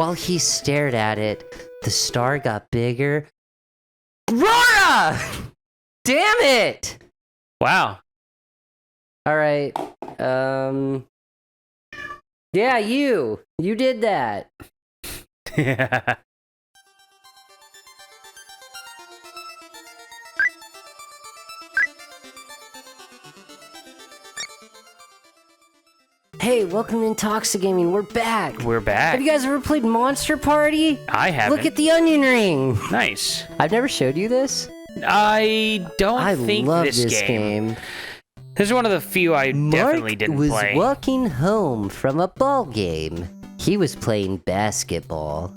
While he stared at it, the star got bigger. Rora! Damn it! Wow. All right. Yeah, you did that. Yeah. Hey, welcome to Intoxigaming. We're back. We're back. Have you guys ever played Monster Party? I haven't. Look at the onion ring. Nice. I've never showed you this. I don't think love this game. This is one of the few I definitely didn't was play. Walking home from a ball game. He was playing basketball.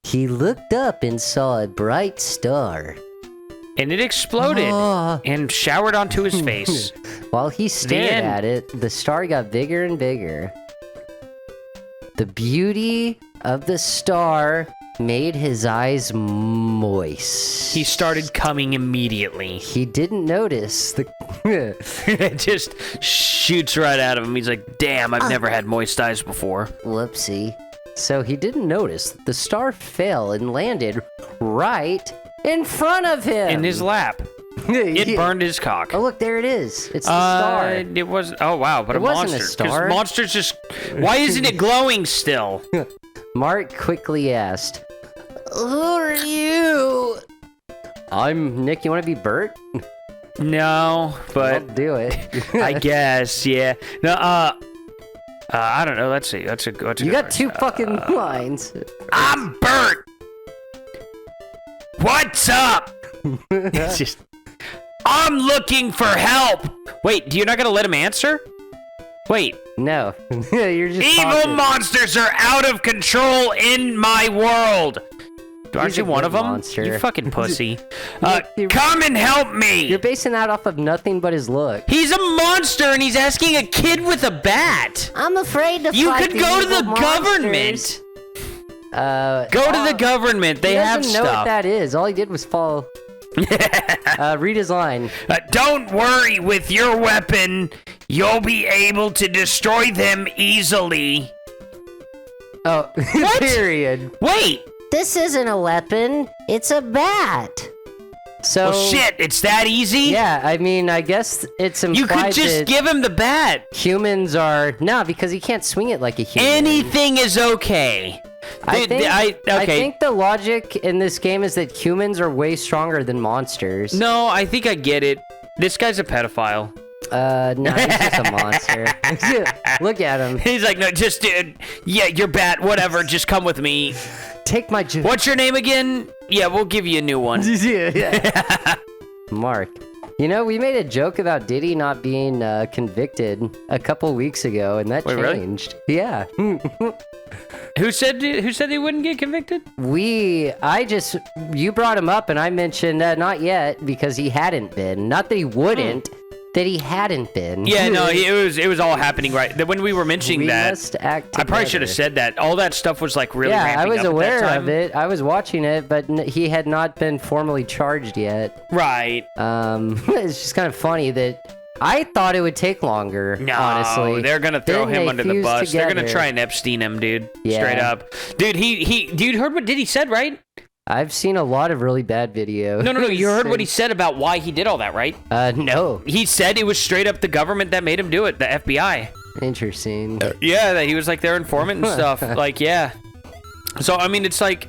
He looked up and saw a bright star. And it exploded and showered onto his face. While he stared at it, the star got bigger and bigger. The beauty of the star made his eyes moist. He started coming immediately. He didn't notice the... It just shoots right out of him. He's like, damn, I've never had moist eyes before. Whoopsie. So he didn't notice the star fell and landed right in front of him. In his lap. It burned his cock. Oh, look, there it is. It's the star. It was... Oh, wow, but it a monster. Wasn't a star. Monsters just... Why isn't it glowing still? Mark quickly asked, "Who are you?" I'm Nick. You want to be Bert? No, but... I'll do it. I guess, yeah. No, I don't know. Let's see. What's a you got two fucking lines. I'm Bert. What's up? It's just... I'm looking for help. Wait, you're not gonna let him answer? Wait. No. You're just Evil talking. monsters are out of control in my world. Aren't you one of them? Monster. You fucking pussy. You're- Come and help me. You're basing that off of nothing but his look. He's a monster and he's asking a kid with a bat. I'm afraid to You fight could go to the evil government. monsters. Go to the government. They have He doesn't know what stuff. that is. All he did was fall. Read his line. Don't worry, with your weapon, you'll be able to destroy them easily. Oh, What? period. Wait. This isn't a weapon. It's a bat. So. Well, shit, it's that easy? Yeah, I mean, I guess it's implied You could just that give him the bat. humans are... No, because he can't swing it like a human. Anything is okay. I Okay. think the logic in this game is that humans are way stronger than monsters. No, I think I get it. This guy's a pedophile. No, he's just a monster. Look at him. He's like, no, just, yeah, your bat, whatever, just come with me. Take my... What's your name again? Yeah, we'll give you a new one. Yeah. Mark. You know, we made a joke about Diddy not being convicted a couple weeks ago, and that Wait, really? changed. Yeah. Who said he wouldn't get convicted? You brought him up, and I mentioned not yet, because he hadn't been. Not that he wouldn't, that he hadn't been. Yeah, no, it was all happening right. When we were mentioning that, must act I probably should have together. said that. All that stuff was like really Yeah, I ramping was up at aware that time. of it. I was watching it, but he had not been formally charged yet. Right. It's just kind of funny that I thought it would take longer, No, honestly. they're gonna throw Then him they under the fused bus. They're gonna together. try and Epstein him, dude. Yeah. Straight up, dude. Dude, heard what Diddy said, right? I've seen a lot of really bad videos. No. You heard what he said about why he did all that, right? No. He said it was straight up the government that made him do it, the FBI. Interesting. Yeah, that he was like their informant and stuff. Like, yeah. So I mean, it's like,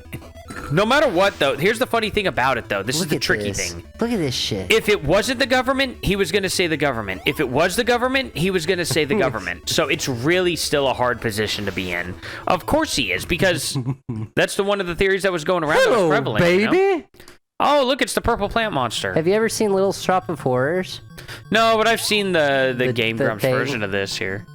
no matter what, though. Here's the funny thing about it, though. This is Look the at tricky this. thing. Look at this shit. If it wasn't the government, he was going to say the government. If it was the government, he was going to say the government. So it's really still a hard position to be in. Of course he is, because that's one of the theories that was going around that was prevalent. baby. You know? Oh, look, it's the purple plant monster. Have you ever seen Little Shop of Horrors? No, but I've seen the Game the Grumps thing. version of this here.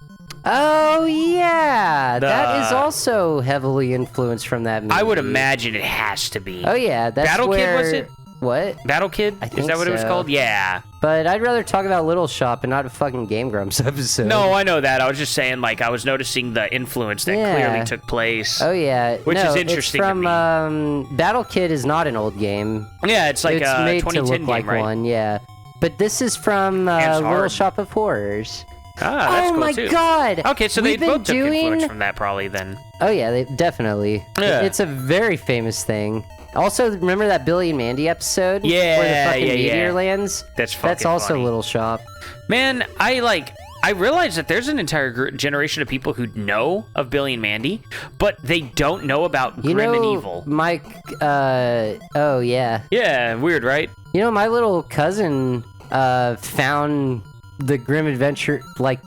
Oh, yeah. That is also heavily influenced from that movie. I would imagine it has to be. Oh, yeah. That's Battle Kid, where... was it? What? Battle Kid? I Is think that what it was so. called? Yeah. But I'd rather talk about Little Shop and not a fucking Game Grumps episode. No, I know that. I was just saying, like, I was noticing the influence that clearly took place. Oh, yeah. Which is interesting It's to from, me. Battle Kid is not an old game. Yeah, it's like it's a made 2010 to look game, like right? one, yeah. But this is from it's Little hard. Shop of Horrors. Ah, that's cool my too. god! Okay, so they We've been both took doing... influence from that probably then. Oh yeah, they definitely. Yeah. It's a very famous thing. Also, remember that Billy and Mandy episode? Yeah, where the fucking yeah. meteor lands? That's also funny. Little Shop. Man, I realize that there's an entire generation of people who know of Billy and Mandy, but they don't know about Grim and Evil. Mike, oh yeah. Yeah, weird, right? You know, my little cousin, found the Grim Adventure, like,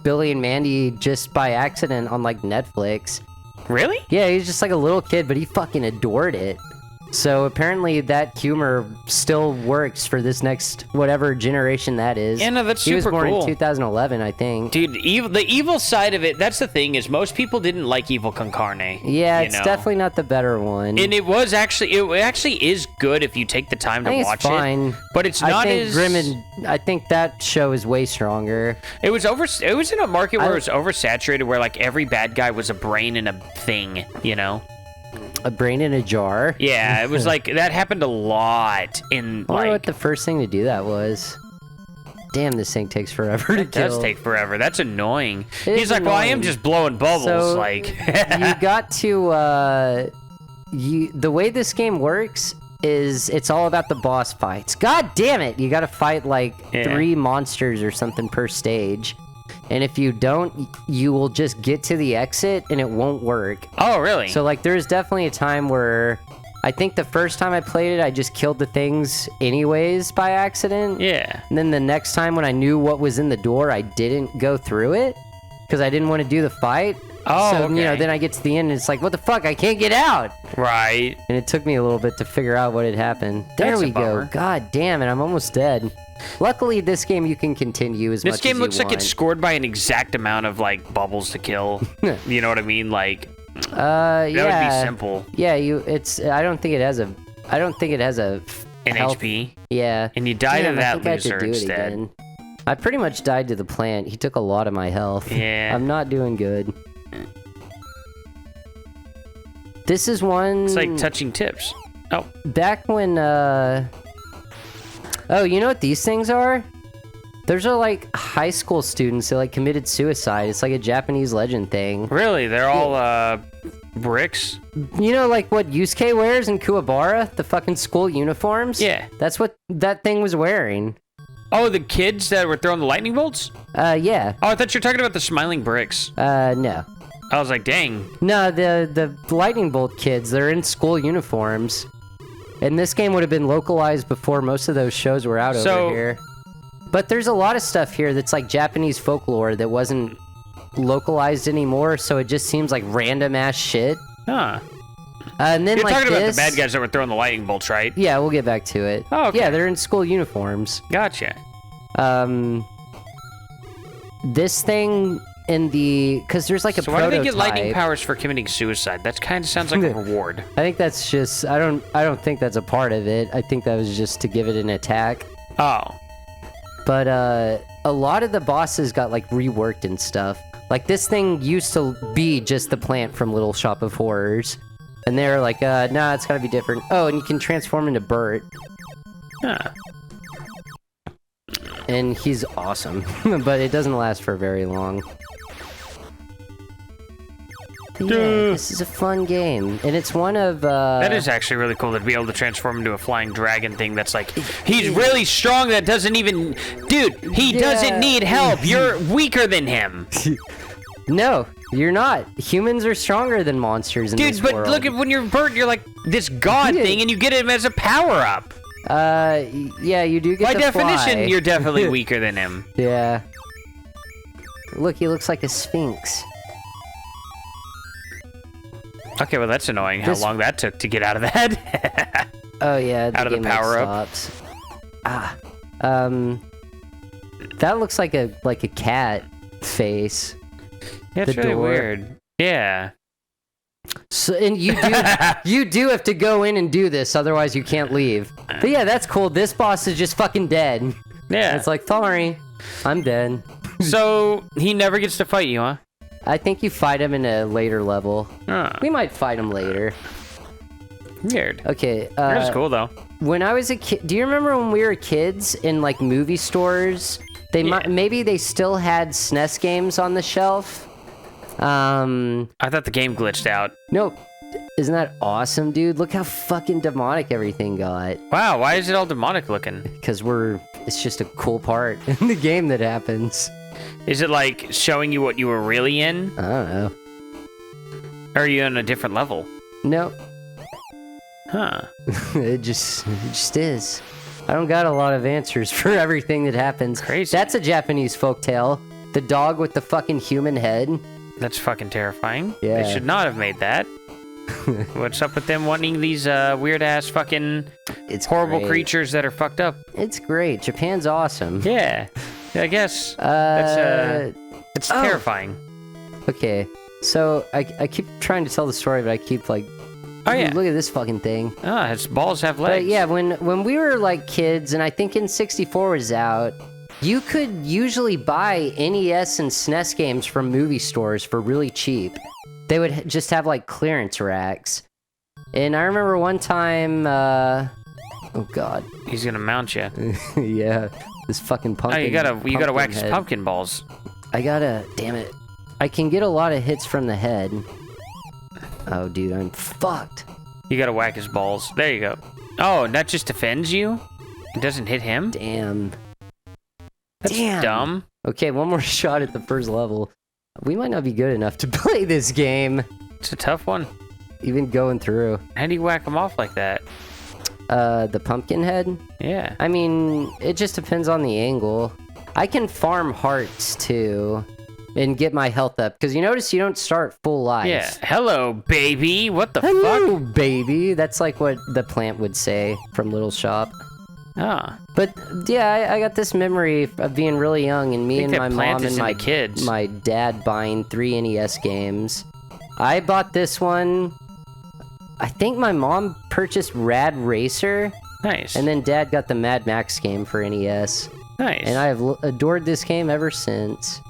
Billy and Mandy just by accident on, like, Netflix. Really? Yeah, he's just like a little kid, but he fucking adored it. So apparently that humor still works for this next whatever generation that is. Yeah, no, that's super cool. He was born in 2011, I think. Dude, the evil side of it, that's the thing, is most people didn't like Evil Con Carne. Yeah, it's definitely not the better one. And it actually is good if you take the time to watch it. Fine. But it's not as... I think that show is way stronger. It was in a market where it was oversaturated, where like every bad guy was a brain in a thing, you know? A brain in a jar? Yeah, it was like, that happened a lot in, I wonder what the first thing to do that was. Damn, this thing takes forever to kill. It does take forever. That's annoying. He's like, well, I am just blowing bubbles. So, like, you got to, the way this game works is it's all about the boss fights. God damn it! You gotta fight, like, 3 monsters or something per stage. And if you don't, you will just get to the exit and it won't work. Oh, really? So, like, there's definitely a time where I think the first time I played it, I just killed the things anyways by accident. Yeah. And then the next time when I knew what was in the door, I didn't go through it because I didn't want to do the fight. Oh, so, okay. you know, then I get to the end and it's like, what the fuck? I can't get out. Right. And it took me a little bit to figure out what had happened. There That's we a bummer. go. God damn it, I'm almost dead. Luckily, this game you can continue as much as you want. This game looks like it's scored by an exact amount of, like, bubbles to kill. You know what I mean? Like, that would be simple. Yeah, I don't think it has a An health. HP. Yeah. And you die to Damn, I that think I have to loser do it instead. again. I pretty much died to the plant. He took a lot of my health. Yeah. I'm not doing good. This is one... It's like touching tips. Oh. Back when, Oh, you know what these things are? Those are like high school students that like committed suicide. It's like a Japanese legend thing. Really? They're all, bricks? You know, like what Yusuke wears in Kuwabara? The fucking school uniforms? Yeah. That's what that thing was wearing. Oh, the kids that were throwing the lightning bolts? Yeah. Oh, I thought you were talking about the smiling bricks. No. I was like, dang. No, the lightning bolt kids, they're in school uniforms. And this game would have been localized before most of those shows were out over here. But there's a lot of stuff here that's like Japanese folklore that wasn't localized anymore, so it just seems like random ass shit. Huh. And then You're like talking about the this- bad guys that were throwing the lightning bolts, right? Yeah, we'll get back to it. Oh, okay. Yeah, they're in school uniforms. Gotcha. This thing in the... Because there's like a So why do they get lightning prototype. powers for committing suicide? That kind of sounds like a reward. I think that's just... I don't think that's a part of it. I think that was just to give it an attack. Oh. But a lot of the bosses got like reworked and stuff. Like this thing used to be just the plant from Little Shop of Horrors. And they're like, nah, it's gotta be different. Oh, and you can transform into Bert. Huh. And he's awesome. But it doesn't last for very long. But yeah, this is a fun game. And it's one of, That is actually really cool to be able to transform into a flying dragon thing that's like, he's really strong that doesn't even... Dude, he doesn't need help. You're weaker than him. No, you're not. Humans are stronger than monsters in this world. Dude, but look at when you're Bert, you're like this god thing, and you get him as a power-up. Yeah, you do get By to definition, fly. you're definitely weaker than him. Yeah. Look, he looks like a sphinx. Okay, well, that's annoying how long that took to get out of that. Oh, yeah, out of the game, like, power-up. stops. That looks like a cat face. That's The really door. weird. Yeah. So, and you do have to go in and do this, otherwise you can't leave. But yeah, that's cool. This boss is just fucking dead. Yeah. It's like, sorry, I'm dead. So, he never gets to fight you, huh? I think you fight him in a later level. Huh. We might fight him later. Weird. Okay. That's cool, though. When I was a kid, do you remember when we were kids in like movie stores maybe they still had SNES games on the shelf. I thought the game glitched out. No, isn't that awesome, dude? Look how fucking demonic everything got. Wow, why is it all demonic looking? Because it's just a cool part in the game that happens. Is it like showing you what you were really in? I don't know. Or are you on a different level? Nope. Huh. It just is. I don't got a lot of answers for everything that happens. Crazy. That's a Japanese folktale. The dog with the fucking human head. That's fucking terrifying. Yeah. They should not have made that. What's up with them wanting these weird-ass fucking horrible creatures that are fucked up? It's great. Japan's awesome. Yeah. I guess. It's terrifying. Okay. So, I keep trying to tell the story, but I keep like... Oh, yeah. Look at this fucking thing. Ah, its balls have legs. But yeah, when we were like kids, and I think N64 was out, you could usually buy NES and SNES games from movie stores for really cheap. They would just have like clearance racks. And I remember one time, oh god. He's gonna mount you. Yeah, this fucking pumpkin. Oh, you gotta whack his head. pumpkin balls. Damn it. I can get a lot of hits from the head. Oh, dude, I'm fucked. You gotta whack his balls. There you go. Oh, and that just defends you? It doesn't hit him? Damn. That's dumb. Okay, one more shot at the first level. We might not be good enough to play this game. It's a tough one. Even going through. How do you whack him off like that? The pumpkin head? Yeah. I mean, it just depends on the angle. I can farm hearts, too. And get my health up, because you notice you don't start full life. Yeah. Hello, baby. What the Hello, fuck? baby. That's like what the plant would say from Little Shop. Ah. But yeah, I got this memory of being really young, and me and my mom and my dad buying 3 NES games. I bought this one. I think my mom purchased Rad Racer. Nice. And then Dad got the Mad Max game for NES. Nice. And I have adored this game ever since.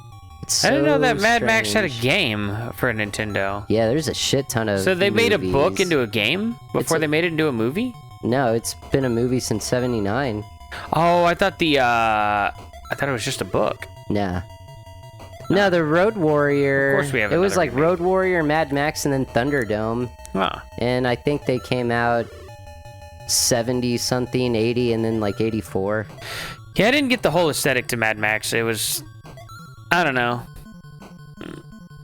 I didn't know that Mad Max had a game for a Nintendo. Yeah, there's a shit ton of So they made a movies. book into a game before they made it into a movie? No, it's been a movie since '79. Oh, I thought it was just a book. Nah. No, the Road Warrior. Of course we have it was like remake. Road Warrior, Mad Max, and then Thunderdome. Huh. And I think they came out 70 something, 80, and then like 84. Yeah, I didn't get the whole aesthetic to Mad Max. It was, I don't know.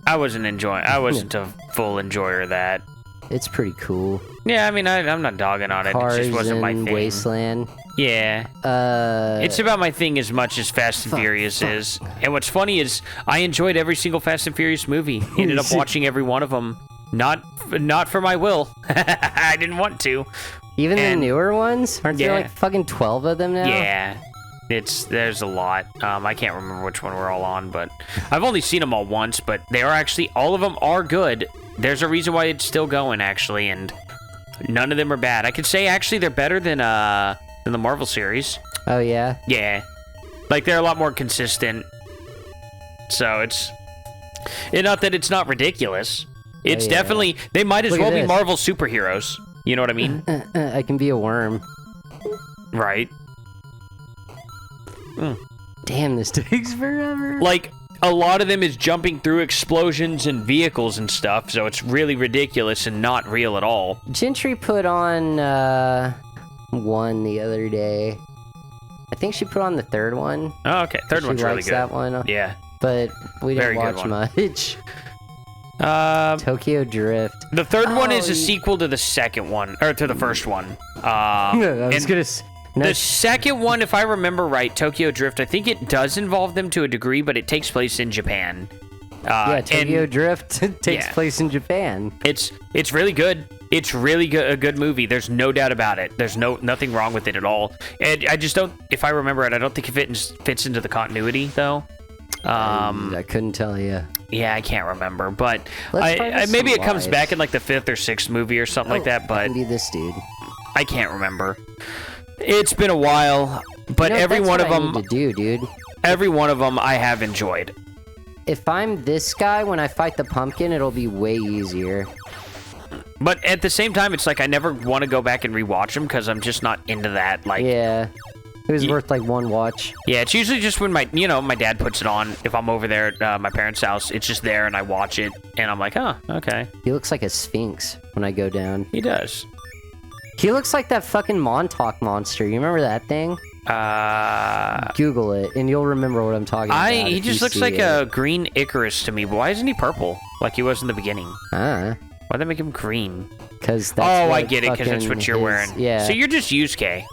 I wasn't a full enjoyer of that. It's pretty cool. Yeah, I mean, I'm not dogging on it. Cars It just wasn't my and thing. Wasteland. Yeah. It's about my thing as much as Fast and Furious is. And what's funny is I enjoyed every single Fast and Furious movie. Ended up watching every one of them. Not for my will. I didn't want to. Even the newer ones? Aren't there Yeah. like fucking 12 of them now? Yeah. There's a lot. I can't remember which one we're all on, but I've only seen them all once, but they are actually, all of them are good. There's a reason why it's still going, actually, and none of them are bad. I could say, actually, they're better than the Marvel series. Oh, yeah? Yeah. Like, they're a lot more consistent. So it's not that it's not ridiculous. It's definitely, they might as well be Marvel superheroes. You know what I mean? I can be a worm. Right. Damn, this takes forever. Like, a lot of them is jumping through explosions and vehicles and stuff, so it's really ridiculous and not real at all. Gentry put on one the other day. I think she put on the third one. Oh, okay. Third one's really good. She likes that one. Yeah. But we didn't Very good watch one. much. Tokyo Drift. The third one is a sequel to the second one, or to the first one. The second one, if I remember right, Tokyo Drift, I think it does involve them to a degree, but it takes place in Japan. Tokyo Drift takes place in Japan. It's really good. It's really good, a good movie. There's no doubt about it. There's nothing wrong with it at all. And I just don't, if I remember it, I don't think it fits into the continuity, though. I couldn't tell you. Yeah, I can't remember, but maybe it comes back in like the 5th or 6th movie or something like that, but I can be this dude. I can't remember. It's been a while, but every one of them, every one of them I have enjoyed. If I'm this guy, when I fight the pumpkin, it'll be way easier. But at the same time, it's like I never want to go back and rewatch them because I'm just not into that. Like, yeah, It was worth like one watch. Yeah, it's usually just when my dad puts it on. If I'm over there at my parents' house, it's just there and I watch it and I'm like, oh, okay. He looks like a sphinx when I go down. He does. He looks like that fucking Montauk monster. You remember that thing? Google it and you'll remember what I'm talking about. He just looks like a green Icarus to me, but why isn't he purple like he was in the beginning? Why'd they make him green? Because I get it, because that's what you're wearing. Yeah. So you're just Yusuke.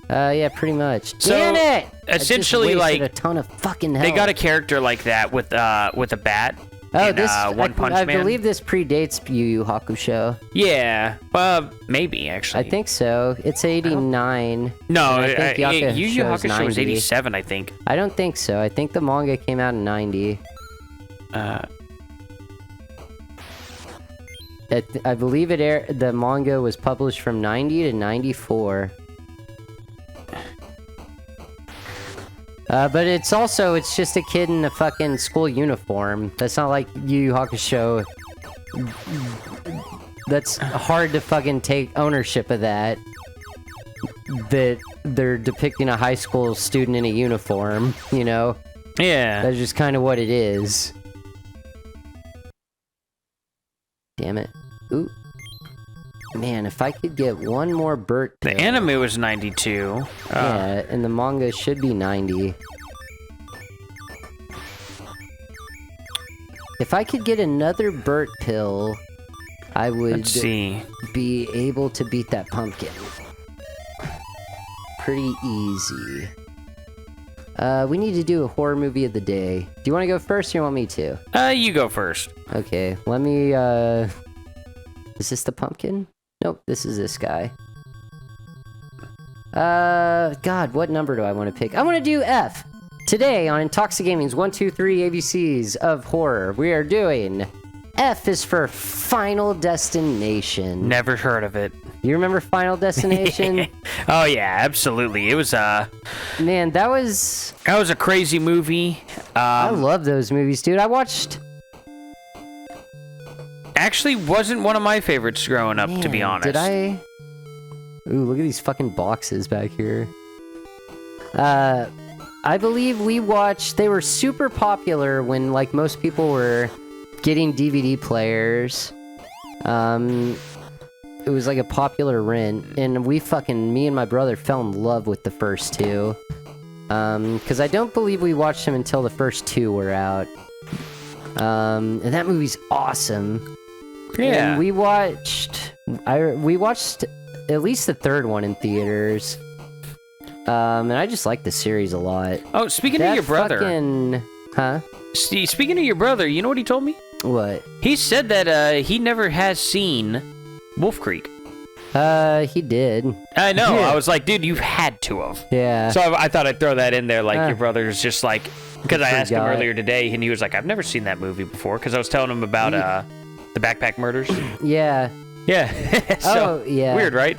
Yeah, pretty much. So, damn it! Essentially, I just like a ton of fucking hell. They got a character like that with a bat. Oh, in, One Punch Man. I believe this predates Yu Yu Hakusho. Yeah, maybe actually. I think so. It's 89. No, I think Yu Yu Hakusho was 87, I think. I don't think so. I think the manga came out in 90. I believe the manga was published from 90 to 94. But it's just a kid in a fucking school uniform. That's not like Yu Yu Hakusho. That's hard to fucking take ownership of that. That they're depicting a high school student in a uniform, you know? Yeah. That's just kind of what it is. Damn it. Ooh. Man, if I could get one more Burt pill. The anime was 92. Yeah, and the manga should be 90. If I could get another Burt pill, I would be able to beat that pumpkin. Pretty easy. We need to do a horror movie of the day. Do you want to go first or you want me to? You go first. Okay, let me, Is this the pumpkin? Nope, this is this guy. God, what number do I want to pick? I want to do F. Today on Intoxigaming's 1, 2, 3 ABCs of horror, we are doing F is for Final Destination. Never heard of it. You remember Final Destination? Oh yeah, absolutely. It was man, that was a crazy movie. I love those movies, dude. Actually wasn't one of my favorites growing up, to be honest. Did I? Ooh, look at these fucking boxes back here. I believe we watched... They were super popular when, like, most people were getting DVD players. It was, like, a popular rent. And me and my brother fell in love with the first two. Because I don't believe we watched them until the first two were out. And that movie's awesome. Yeah. And we watched at least the third one in theaters. And I just like the series a lot. Oh, speaking of your brother. Speaking of your brother, you know what he told me? What? He said that he never has seen Wolf Creek. He did. I know. Yeah. I was like, dude, you've had to have. Yeah. So I thought I'd throw that in there, like your brother's just like, because I asked him earlier today, and he was like, I've never seen that movie before, because I was telling him about the backpack murders. Yeah. Yeah. So, yeah. Weird, right?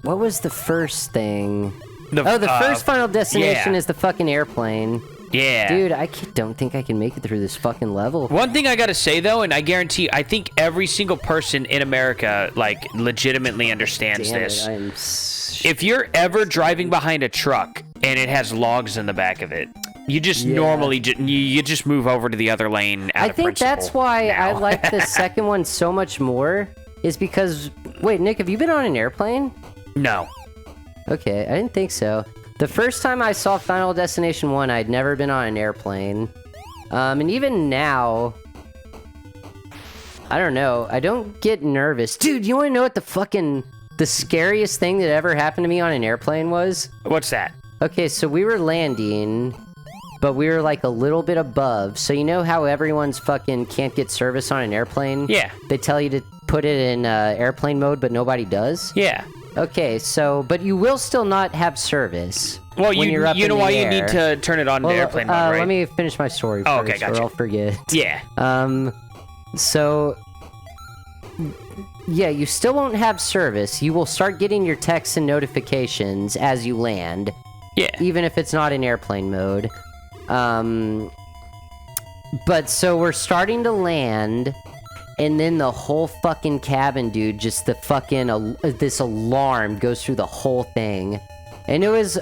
What was the first thing? The first Final Destination is the fucking airplane. Yeah. Dude, don't think I can make it through this fucking level. One thing I gotta say, though, and I guarantee, I think every single person in America, like, legitimately understands this. If you're ever driving behind a truck and it has logs in the back of it, you just normally, you just move over to the other lane out of principle. I think that's why I like the second one so much more, is because... Wait, Nick, have you been on an airplane? No. Okay, I didn't think so. The first time I saw Final Destination 1, I'd never been on an airplane. And even now... I don't know. I don't get nervous. Dude, you want to know what the scariest thing that ever happened to me on an airplane was? What's that? Okay, so we were landing, but we were like a little bit above. So you know how everyone's fucking can't get service on an airplane? Yeah. They tell you to put it in airplane mode, but nobody does? Yeah. Okay, so, but you will still not have service. Well, you know why you need to turn it on to airplane mode, right? Let me finish my story first, okay, gotcha. or I'll forget. Yeah. So... Yeah, you still won't have service. You will start getting your texts and notifications as you land. Yeah. Even if it's not in airplane mode. But so we're starting to land, And then the whole fucking cabin, dude, just the fucking, this alarm goes through the whole thing. And it was,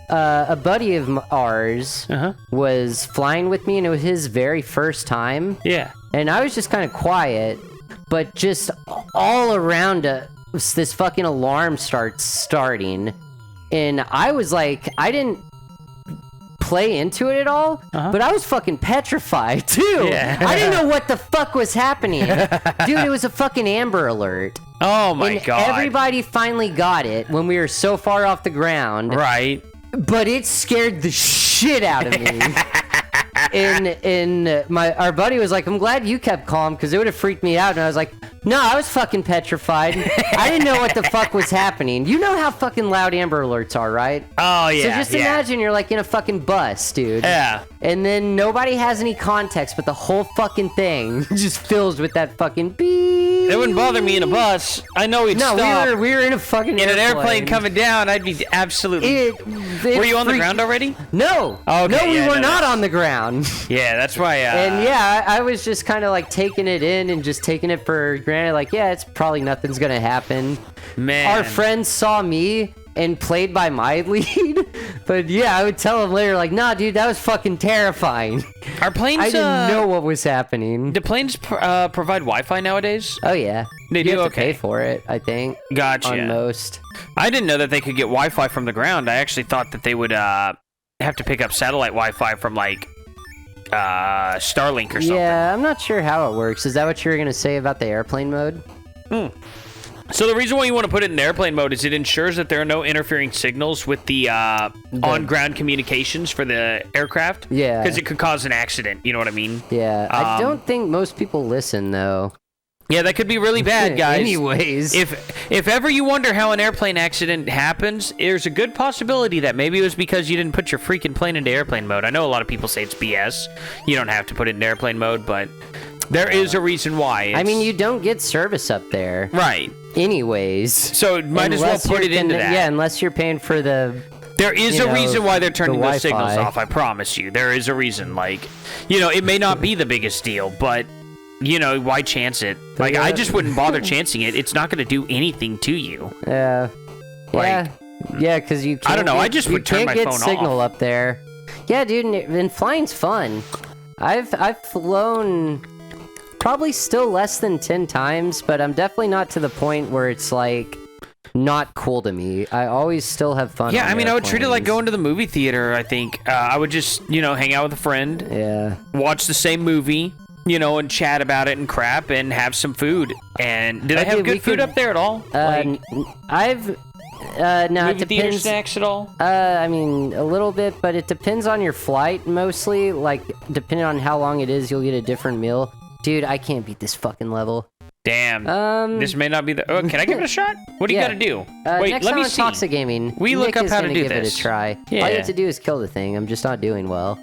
a buddy of ours was flying with me, and it was his very first time. Yeah. And I was just kind of quiet, but just all around this fucking alarm starting. And I was like, I didn't play into it at all, but I was fucking petrified too. Yeah. I didn't know what the fuck was happening. Dude, it was a fucking Amber Alert. Oh my god. Everybody finally got it when we were so far off the ground. Right. But it scared the shit out of me. And our buddy was like, I'm glad you kept calm, because it would have freaked me out. And I was like, no, I was fucking petrified. I didn't know what the fuck was happening. You know how fucking loud Amber Alerts are, right? Oh, yeah. So just imagine you're like in a fucking bus, dude. Yeah. And then nobody has any context, but the whole fucking thing just fills with that fucking beep. It wouldn't bother me in a bus. I know we'd stop. No, we were in a fucking in an airplane coming down. I'd be absolutely... Were you on the ground already? No. Okay, no, we were not on the ground. Yeah, that's why... And yeah, I was just kind of like taking it in and just taking it for granted. Like, yeah, it's probably nothing's going to happen. Man. Our friends saw me and played by my lead. But yeah, I would tell them later, like, nah, dude, that was fucking terrifying. Our planes... I didn't know what was happening. Do planes provide Wi-Fi nowadays? Oh, yeah. They do? You have to okay. pay for it, I think. Gotcha. On most. I didn't know that they could get Wi-Fi from the ground. I actually thought that they would have to pick up satellite Wi-Fi from, like, Starlink or something. Yeah, I'm not sure how it works. Is that what you were going to say about the airplane mode? So the reason why you want to put it in airplane mode is it ensures that there are no interfering signals with the on-ground communications for the aircraft. Yeah. Because it could cause an accident, you know what I mean? Yeah, I don't think most people listen, though. Yeah, that could be really bad, guys. Anyways. If ever you wonder how an airplane accident happens, there's a good possibility that maybe it was because you didn't put your freaking plane into airplane mode. I know a lot of people say it's BS. You don't have to put it in airplane mode, but there is a reason why. I mean, you don't get service up there. Right. Anyways. So might as well put it into that. Yeah, unless you're paying for the... There is a reason why they're turning those signals off, I promise you. There is a reason. Like, you know, it may not be the biggest deal, but... You know, why chance it? Like, I just wouldn't bother chancing it. It's not going to do anything to you. Yeah. Like, yeah, because you can't... I don't know, I just would turn my phone off. You can't get signal up there. Yeah, dude, and flying's fun. I've flown probably still less than 10 times, but I'm definitely not to the point where it's, like, not cool to me. I always still have fun. Yeah, I mean, I would treat it like going to the movie theater, I think. I would just, you know, hang out with a friend. Yeah. Watch the same movie. You know, and chat about it and crap and have some food. And did I have good food up there at all? No, movie it theater depends. Snacks at all? I mean, a little bit, but it depends on your flight mostly. Like, depending on how long it is, you'll get a different meal. Dude, I can't beat this fucking level. Damn. This may not be the... Oh, can I give it a shot? What do you gotta do? Wait, next let me see. Intoxigaming. We look up how to do give this. It a try. Yeah. All you have to do is kill the thing. I'm just not doing well.